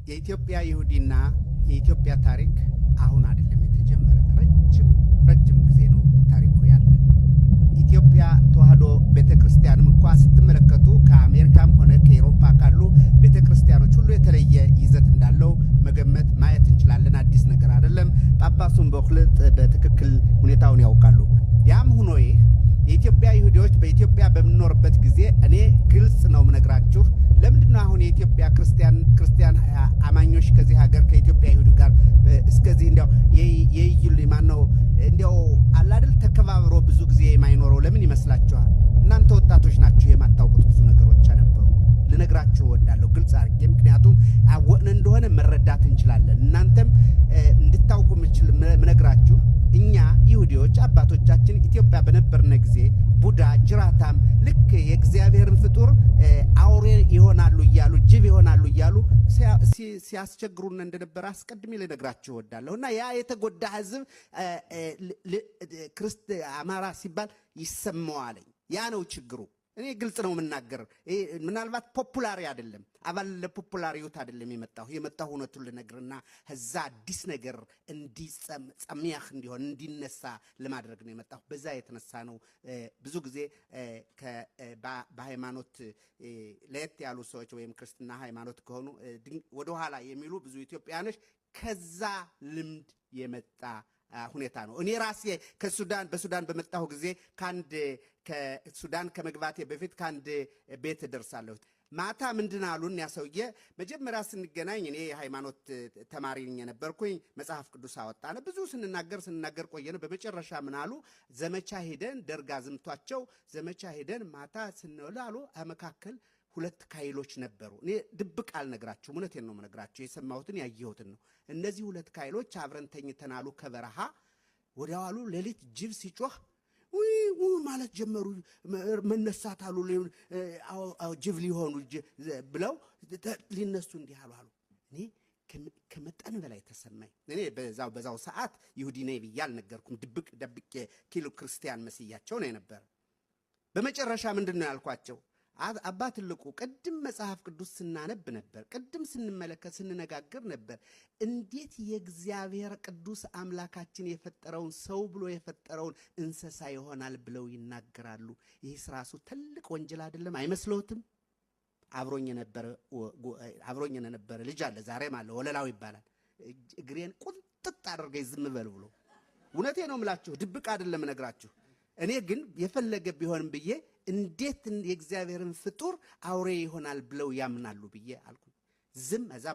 የኢትዮጵያ ይሁዲና የኢትዮጵያ ታሪክ አሁን አይደለም የተጀመረ ረጅም ጊዜ ነው ታሪኩ ያለ። ኢትዮጵያ ተዋህዶ ቤተክርስቲያንም እንኳን ስትመለከቱ ከአሜሪካም ሆነ ከአውሮፓ ካሉ ቤተክርስቲያኖች ሁሉ የተለየ ይዘት እንዳለው መገመት ማየት እንችላለን። አዲስ ነገር አይደለም። ጳጳሱም በትክክል ሁኔታውን ያውቃሉ። ያም ሆኖ የኢትዮጵያ ይሁዲዎች በኢትዮጵያ በመኖርበት ጊዜ እኔ ግልጽ ነው ምነግራችሁ ለምንድነው አሁን የኢትዮጵያ ክርስቲያን አማኞች ከዚህ ሀገር ከኢትዮጵያ ይሁዲ ጋር እስከዚህ እንዲያው የይይል ማነው እንዲያው አላደል ተከባብሮ ብዙ ጊዜ የማይኖረው ለምን ይመስላችኋል? እናንተ ወጣቶች ናችሁ የማታውቁት ብዙ ነገሮች ነበሩ። ልነግራችሁ ወዳለሁ ግልጽ አድርጌ፣ ምክንያቱም አወቅን እንደሆነ መረዳት እንችላለን። እናንተም እንድታውቁ ምነግራችሁ እኛ ይሁዲዎች አባቶቻችን ኢትዮጵያ በነበርነ ጊዜ ቡዳ ጅራታም ልክ የእግዚአብሔርን ፍጡር አውሬ ይሆናሉ እያሉ ጅብ ይሆናሉ እያሉ ሲያስቸግሩን እንደነበር አስቀድሜ ልነግራችሁ ወዳለሁና ያ የተጎዳ ህዝብ አማራ ሲባል ይሰማዋል። ያ ነው ችግሩ። እኔ ግልጽ ነው የምናገር። ምናልባት ፖፑላሪ አይደለም አባል ለፖፑላሪውት አይደለም የመጣው እውነቱን ልነግርና እዛ አዲስ ነገር እንዲጸሚያህ እንዲሆን እንዲነሳ ለማድረግ ነው የመጣው። በዛ የተነሳ ነው ብዙ ጊዜ በሃይማኖት ለየት ያሉ ሰዎች ወይም ክርስትና ሃይማኖት ከሆኑ ወደ ኋላ የሚሉ ብዙ ኢትዮጵያኖች ከዛ ልምድ የመጣ ሁኔታ ነው። እኔ ራሴ በሱዳን በመጣሁ ጊዜ ከሱዳን ከመግባቴ በፊት ካንድ ቤት ደርሳለሁ። ማታ ምንድን አሉን ያሰውየ መጀመሪያ ስንገናኝ እኔ ሃይማኖት ተማሪ ነበርኩኝ። መጽሐፍ ቅዱስ አወጣነ ብዙ ስንናገር ቆየነ። በመጨረሻ ምን አሉ? ዘመቻ ሄደን ደርጋ ዝምቷቸው ዘመቻ ሄደን ማታ ስንወላሉ አመካከል ሁለት ካይሎች ነበሩ። እኔ ድብቅ አልነግራችሁ እውነቴን ነው የምነግራችሁ፣ የሰማሁትን ያየሁትን ነው። እነዚህ ሁለት ካይሎች አብረን ተኝተናሉ። ከበረሃ ወዲያዋሉ ሌሊት ጅብ ሲጮህ ማለት ጀመሩ። መነሳት አሉ ጅብ ሊሆኑ ብለው ሊነሱ እንዲህ አሉ። እኔ ከመጠን በላይ ተሰማኝ። እኔ በዛው ሰዓት ይሁዲ ነኝ ብዬ አልነገርኩም። ደብቄ ኪሎ ክርስቲያን መስያቸው ነው የነበረ። በመጨረሻ ምንድን ነው ያልኳቸው? አባ ትልቁ ቅድም መጽሐፍ ቅዱስ ስናነብ ነበር፣ ቅድም ስንመለከት ስንነጋገር ነበር። እንዴት የእግዚአብሔር ቅዱስ አምላካችን የፈጠረውን ሰው ብሎ የፈጠረውን እንስሳ ይሆናል ብለው ይናገራሉ? ይህስ ራሱ ትልቅ ወንጀል አይደለም? አይመስለውትም? አብሮኝ የነበረ ልጅ አለ፣ ዛሬም አለ፣ ወለላው ይባላል። እግሬን ቁጥጥ አድርገኝ ዝም በል ብሎ። እውነቴ ነው የምላችሁ፣ ድብቅ አይደለም ነግራችሁ። እኔ ግን የፈለገ ቢሆንም ብዬ እንዴት የእግዚአብሔርን ፍጡር አውሬ ይሆናል ብለው ያምናሉ ብዬ አልኩ። ዝም እዛ